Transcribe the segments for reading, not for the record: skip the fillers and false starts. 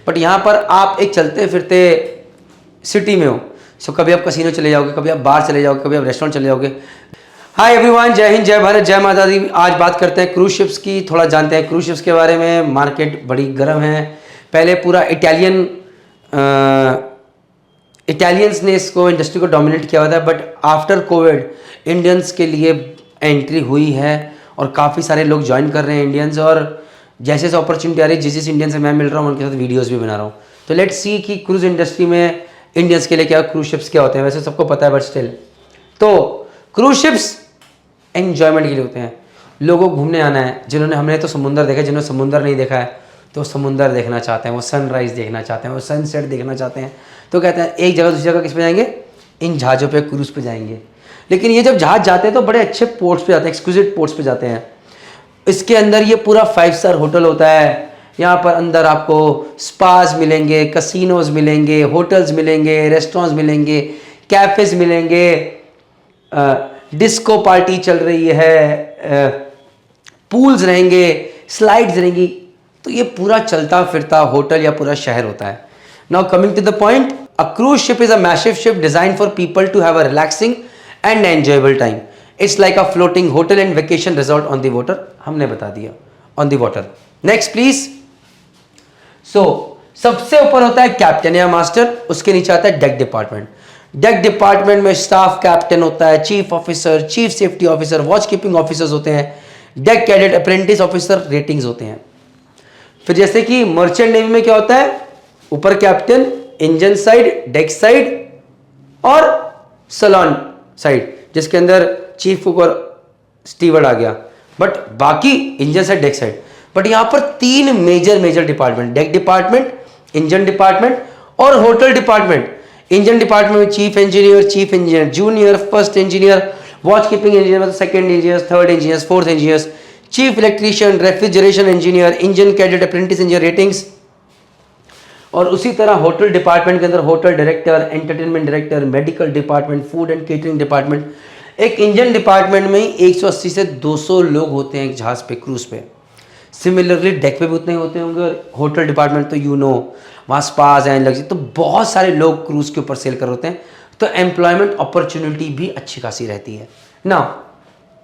But यहाँ पर आप एक चलते फिरते सिटी में हो। सो कभी आप कसिनो चले जाओगे, कभी आप बार चले जाओगे, कभी आप रेस्टोरेंट चले जाओगे। हाय एवरीवन, जय हिंद, जय भारत, जय माता दी। आज बात करते हैं क्रूज शिप्स की, थोड़ा जानते हैं क्रूज शिप्स के बारे में। मार्केट बड़ी गर्म है। पहले पूरा इटालियंस ने इसको इंडस्ट्री को डोमिनेट किया हुआ था, बट आफ्टर कोविड इंडियंस के लिए एंट्री हुई है और काफ़ी सारे लोग ज्वाइन कर रहे हैं इंडियंस। और जैसे जैसे अपॉर्चुनिटी आ रही है, जिस इंडियन से मैं मिल रहा हूँ उनके साथ वीडियोस भी बना रहा हूँ। तो लेट्स सी कि क्रूज इंडस्ट्री में इंडियंस के लिए क्या क्रूज शिप्स क्या होते हैं। वैसे सबको पता है बट स्टिल, तो क्रूज शिप्स एंजॉयमेंट के लिए होते हैं। लोगों को घूमने आना है। जिन्होंने, हमने तो समुंदर देखा, जिन्होंने समुंदर नहीं देखा है तो समुंदर देखना चाहते हैं, वो सनराइज देखना चाहते हैं, वो सनसेट देखना चाहते हैं, तो कहते हैं एक जगह दूसरी जगह किस पे जाएंगे, इन जहाज़ों पे, क्रूज पे जाएंगे। लेकिन ये जब जहाज जाते हैं तो बड़े अच्छे पोर्ट्स पे जाते हैं, एक्सक्लूसिव पोर्ट्स पे जाते हैं। इसके अंदर ये पूरा 5 स्टार होटल होता है। यहाँ पर अंदर आपको स्पाज मिलेंगे, कसिनोज मिलेंगे, होटल्स मिलेंगे, रेस्टोरेंट्स मिलेंगे, कैफेज मिलेंगे, डिस्को पार्टी चल रही है, पूल्स रहेंगे, स्लाइड्स रहेंगी। तो ये पूरा चलता फिरता होटल या पूरा शहर होता है। Now coming to the point, a cruise ship is a massive ship design for people to have a relaxing and enjoyable time. It's like a floating hotel and vacation resort on the water. हमने बता दिया, on the water. Next please. So सबसे ऊपर होता है captain या master, उसके नीचे आता है डेक डिपार्टमेंट। डेक डिपार्टमेंट में स्टाफ कैप्टन होता है, chief officer, chief safety officer, watch keeping officers होते हैं, deck cadet, apprentice officer, ratings होते हैं। फिर जैसे कि मर्चेंट नेवी में क्या होता है, ऊपर captain, engine side, deck side और सलोन साइड, जिसके अंदर चीफ कुक और स्टीवर्ड आ गया। बट बाकी engine side, deck side. But यहां पर 3 major department, deck department, engine department और होटल डिपार्टमेंट। इंजन डिपार्टमेंट में chief engineer, junior, first engineer, watch keeping engineer, second engineer, third engineer, fourth engineer, chief electrician, refrigeration engineer, engine cadet, apprentice engineer, ratings. और उसी तरह hotel department के अंदर hotel director, entertainment director, medical department, food and catering department. एक engine department में ही 180 से 200 लोग होते हैं एक जहाज पे, क्रूज पे। सिमिलरली डेक पे भी उतने ही होते होंगे। और होटल डिपार्टमेंट तो वहाँ स्पाज हैं, लग्जरी, तो बहुत सारे लोग क्रूज के ऊपर सेल कर होते हैं। तो एम्प्लॉयमेंट अपॉर्चुनिटी भी अच्छी खासी रहती है। Now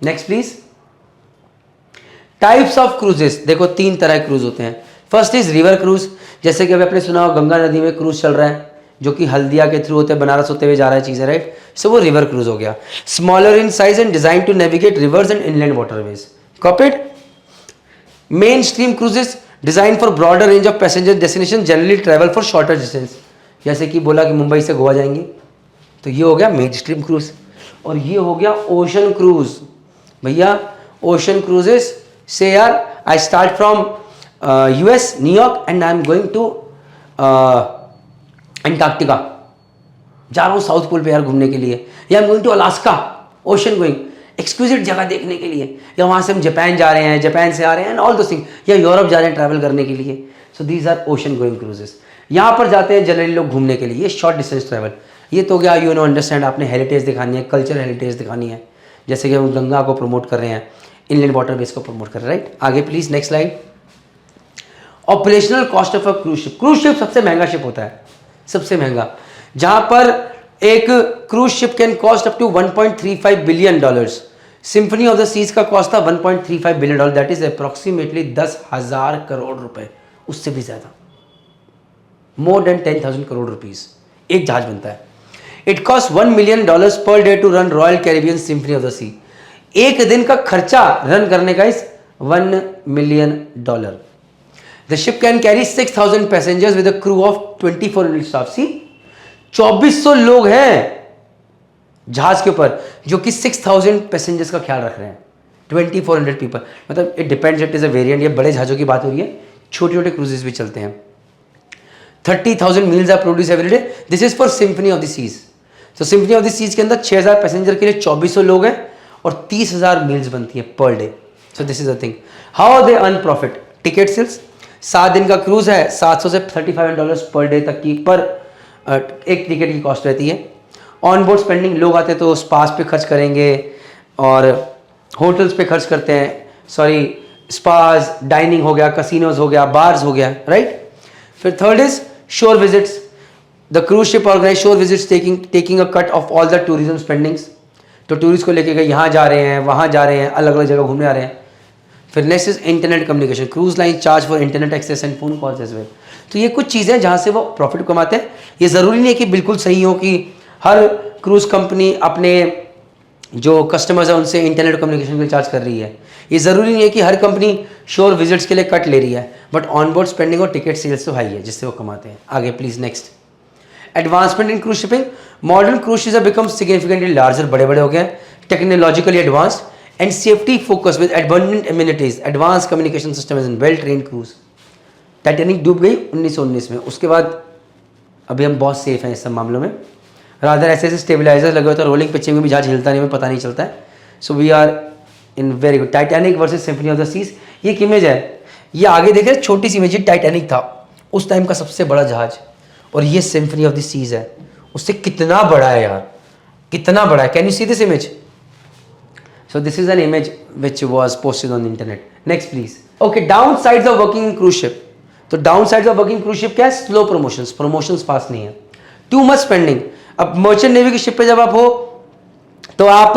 next please. Types of cruises, देखो 3 तरह के क्रूज होते हैं। फर्स्ट इज रिवर क्रूज, जैसे कि अभी आपने सुना हो गंगा नदी में क्रूज चल रहा है, जो कि हल्दिया के थ्रू होते हैं, बनारस होते हुए जा रहा है चीजें, राइट। सो वो रिवर क्रूज हो गया। Smaller in size and design to navigate rivers and inland waterways. Copied. Mainstream cruises design for broader range of passenger destination, generally travel for shorter distance. जैसे कि बोला कि मुंबई से गोवा जाएंगे, तो ये हो गया मेन स्ट्रीम क्रूज। और ये हो गया ओशन क्रूज। भैया ओशन क्रूजेस से यार, I start from US, New York, and I am going to Antarctica. जा रहा हूँ साउथ पोल पे यार घूमने के लिए, या I am going to Alaska, ocean going, exclusive जगह देखने के लिए। या वहाँ से हम जापान जा रहे हैं, जापान से आ रहे हैं एंड ऑल दो थिंग, या यूरोप जा रहे हैं ट्रैवल करने के लिए। So these are ocean going cruises. यहाँ पर जाते हैं जनरली लोग घूमने के लिए, ये शॉर्ट डिस्टेंस ट्रैवल। ये तो गया, यू नो अंडरस्टैंड, आपने हेरिटेज दिखानी है, कल्चर हेरिटेज दिखानी है, जैसे कि हम गंगा को प्रमोट कर रहे हैं, इनलैंड वाटरवेज को प्रमोट कर रहे हैं, राइट। आगे please next slide. Operational cost of a cruise ship. Cruise ship सबसे महंगा शिप होता है, सबसे महंगा, जहां पर एक cruise ship can cost up to $1.35 billion. Symphony of the Seas का कॉस्ट था $1.35 billion, that is approximately 10,000 crore रुपए, उससे भी ज्यादा, मोर देन 10,000 करोड़ रुपीज एक जहाज बनता है। It cost $1 million per day to run Royal Caribbean Symphony of the Sea. एक दिन का खर्चा रन करने का इस $1 million. The ship can carry 6,000 passengers with a crew of 2400 staff. See 2400 लोग हैं जहाज के ऊपर, जो कि 6,000 पैसेंजर्स का ख्याल रख रहे हैं। 2400 पीपल, मतलब it depends, it is a variant. ये बड़े जहाजों की बात हो रही है, छोटे छोटे क्रूजेस भी चलते हैं। 30,000 meals are produce every day. This is for Symphony of the Seas. तो सिंफनी ऑफ द सीज के अंदर 6,000 पैसेंजर के लिए 2400 लोग हैं और 30,000 मील्स बनती है पर day. So this is the thing. How they earn profit. Ticket sales, 7 दिन का क्रूज है, $700 से $35 पर डे तक की पर एक टिकट की कॉस्ट रहती है। ऑन बोर्ड स्पेंडिंग, लोग आते तो स्पास पे खर्च करेंगे और होटल्स पे खर्च करते हैं, सॉरी स्पास, डाइनिंग हो गया, कसिनोज हो गया, बार्स हो गया, राइट। फिर third is shore visits, the cruise ship organize shore visits taking a cut of all the tourism spendings, तो टूरिस्ट को लेके गए, यहाँ जा रहे हैं, वहाँ जा रहे हैं, अलग अलग जगह घूमने आ रहे हैं। फिर next is internet communication, cruise line charge for internet access and phone calls as well. तो ये कुछ चीज़ें जहाँ से वो प्रॉफिट कमाते हैं। ये ज़रूरी नहीं है कि बिल्कुल सही हो कि हर क्रूज कंपनी अपने जो कस्टमर्स हैं उनसे इंटरनेट कम्युनिकेशन के लिए चार्ज कर रही है। ये ज़रूरी नहीं है कि हर कंपनी शोर विजिट्स के लिए कट ले रही है, बट ऑनबोर्ड स्पेंडिंग और टिकट सेल्स तो हाई है जिससे वो कमाते हैं। आगे please next, advancement in cruise shipping, modern cruise ships have become significantly larger, बड़े बड़े हो गए हैं, technologically advanced and safety focus with abundant amenities, advance communication system and well train cruise. Titanic डूब गई 1919 में, उसके बाद अभी हम बहुत सेफ हैं इस सब मामलों में। रादर ऐसे ऐसे स्टेबलाइजर लगे होते हैं, रोलिंग पिचिंग में भी जहाज हिलता नहीं, हमें पता नहीं चलता है। So we are in very good. Titanic versus Symphony of the Seas, ये एक इमेज है, ये आगे देखे छोटी सी इमेज, टाइटैनिक था उस टाइम का सबसे बड़ा जहाज, और ये सिम्फनी ऑफ द सीज है, उससे कितना बड़ा है यार, कितना बड़ा है। Can you see this image? So this is an image which was posted on the internet. Next please. Okay, downsides of working in cruise ship, तो downsides of working cruise ship क्या है? Slow promotions, promotions fast नहीं है, too much spending. अब merchant navy की ship पे जब आप हो तो आप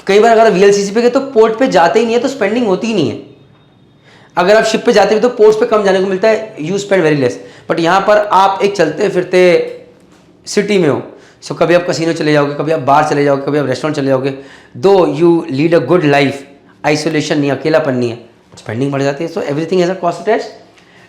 कई बार अगर वीएलसीसी पे गए तो पोर्ट पे जाते ही नहीं है, तो स्पेंडिंग होती ही नहीं है। अगर आप शिप पे जाते हो तो पोर्ट्स पे कम जाने को मिलता है, you spend very less. But यहाँ पर आप एक चलते फिरते सिटी में हो, सो कभी आप कसिनो चले जाओगे, कभी आप बार चले जाओगे, कभी आप रेस्टोरेंट चले जाओगे, though you lead a good life, isolation नहीं, अकेलापन नहीं है, स्पेंडिंग बढ़ जाती है। So everything has a cost attached,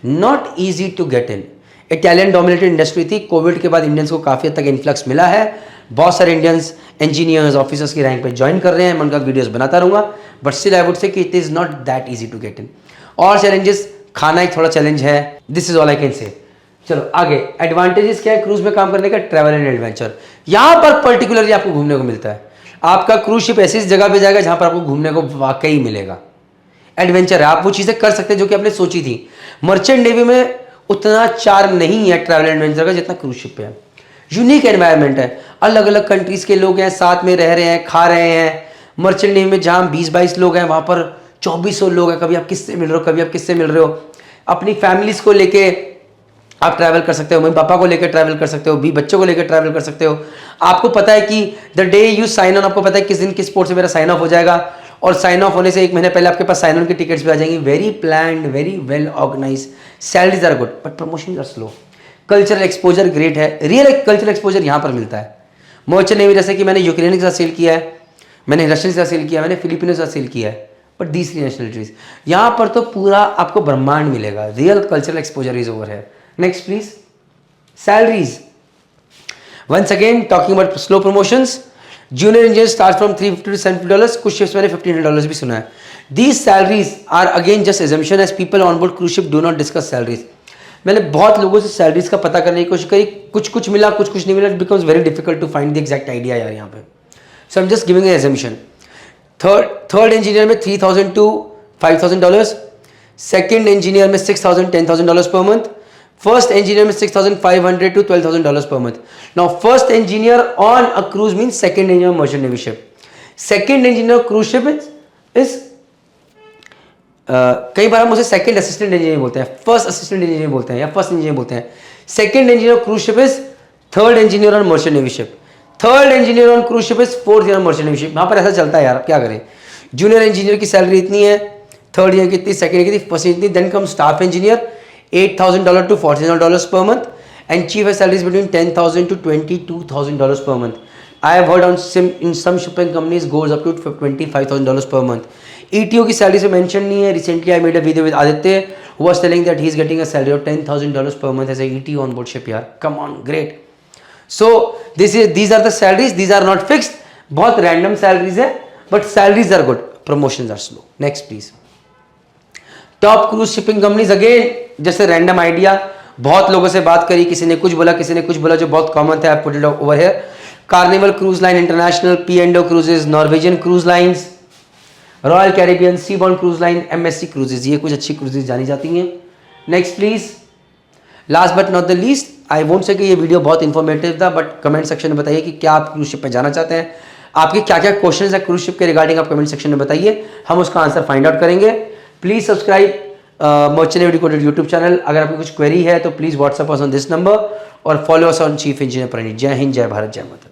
not easy to get in. Italian dominated industry थी, कोविड के बाद इंडियंस को काफ़ी हद तक इन्फ्लक्स मिला है, बहुत सारे इंडियंस इंजीनियर्स ऑफिसर्स की रैंक पे ज्वाइन कर रहे हैं, मैं उनका वीडियोस बनाता रहूँगा, but still I would say कि it is not that easy to get in. और चैलेंजेस, खाना एक थोड़ा चैलेंज है, this is all I can say. चलो आगे, एडवांटेजेस क्या है क्रूज में काम करने का? ट्रैवल एंड एडवेंचर, यहाँ पर पर्टिकुलरली आपको घूमने को मिलता है। आपका क्रूज शिप ऐसी जगह पे जाएगा जहाँ पर आपको घूमने को वाकई मिलेगा, एडवेंचर है, आप वो चीज़ें कर सकते हैं जो कि आपने सोची थी। मर्चेंट नेवी में उतना चार्म नहीं है ट्रैवल एडवेंचर का जितना क्रूज शिप पे है। यूनिक एनवायरनमेंट है, अलग अलग कंट्रीज के लोग हैं, साथ में रह रहे हैं, खा रहे हैं। मर्चेंट नेवी में जहाँ 20-22 लोग हैं, वहाँ पर 2400 लोग हैं, कभी आप किससे मिल रहे हो, कभी आप किससे मिल रहे हो। अपनी फैमिलीज को लेके आप ट्रैवल कर सकते हो, मम्मी पापा को लेकर ट्रैवल कर सकते हो, 20 बच्चों को लेकर ट्रैवल कर सकते हो। आपको पता है कि the day you sign on, आपको पता है किस दिन किस पोर्ट से मेरा साइन ऑफ हो जाएगा, और साइन ऑफ होने से 1 महीने पहले आपके पास साइन ऑन की टिकट्स भी आ जाएंगी। Very planned, very well organise, salaries are good but promotion are slow. Cultural exposure great है, रियल कल्चरल एक्सपोजर यहाँ पर मिलता है। मर्चेंट नेवी जैसे कि मैंने यूक्रेन के साथ सेल किया है, मैंने रशियन के साथ सेल किया है, मैंने फिलिपिनो के साथ सेल किया है, बट दूसरी नेशनलिटीज, यहाँ पर तो पूरा आपको ब्रह्मांड मिलेगा। Real cultural exposure is over है। Next please, salaries. Once again talking about slow promotions, junior engineer start from $350 to $750, कुछ शिप्स मैंने $1500 भी सुना है। These salaries are again just assumption as people on board cruise ship do not discuss salaries. मैंने बहुत लोगों से salaries का पता करने की कोशिश करी, कुछ कुछ मिला, कुछ कुछ नहीं मिला। It becomes very difficult to find the exact idea यार यहाँ पे। So I am just giving an assumption. Third engineer में $3000 to $5000, सेकेंड इंजीनियर में $6000 $10,000 पर मंथ, फर्स्ट इंजीनियर में $6,500 to $12,000 per month. Now, first engineer on a cruise means second engineer merchant navy ship. Second engineer cruise ship is कई बार हम उसे second assistant engineer बोलते हैं, first assistant engineer बोलते हैं, या फर्स्ट इंजीनियर बोलते हैं। Second engineer cruise ship is third engineer on merchant navy ship, third engineer on cruise ship is fourth year merchant navy ship. यहाँ पर ऐसा चलता है यार, क्या करें। जूनियर इंजीनियर की सैलरी इतनी है, थर्ड ईयर की इतनी, सेकंड ईयर की फर्स्ट ईयर इतनी। Then come staff engineer $8,000 to $14,000 per month, and chief has salaries between $10,000 to $22,000 per month. I have heard in some shipping companies goes up to $25,000 per month. ETO की salary से mention नहीं है। Recently I made a video with Aditya who was telling that he is getting a salary of $10,000 per month as a ETO on board ship यार। Come on, great. So these are the salaries. These are not fixed. बहुत random salaries है, but salaries are good. Promotions are slow. Next please. Top cruise shipping companies, again जैसे random idea, बहुत लोगों से बात करी, किसी ने कुछ बोला, किसी ने कुछ बोला, जो बहुत कॉमन था, I put it over here. Carnival Cruise Line International, P&O cruises, Norwegian Cruise Lines, Royal Caribbean, Seabourn Cruise Line, MSC cruises, ये कुछ अच्छी क्रूजेज जानी जाती हैं। Next please, last but not the least, I won't say कि ये video बहुत informative था, बट कमेंट सेक्शन में बताइए कि क्या आप क्रूज शिप पे जाना चाहते हैं, आपके क्या क्या क्वेश्चन है क्रूज शिप के रिगार्डिंग, आप कमेंट सेक्शन में बताइए, हम उसका आंसर फाइंड आउट करेंगे। Please subscribe merchant navy decoded YouTube channel. अगर आपकी कुछ क्वेरी है तो please WhatsApp us on this number और follow us on chief engineer Praneet. जय हिंद, जय भारत, जय माता।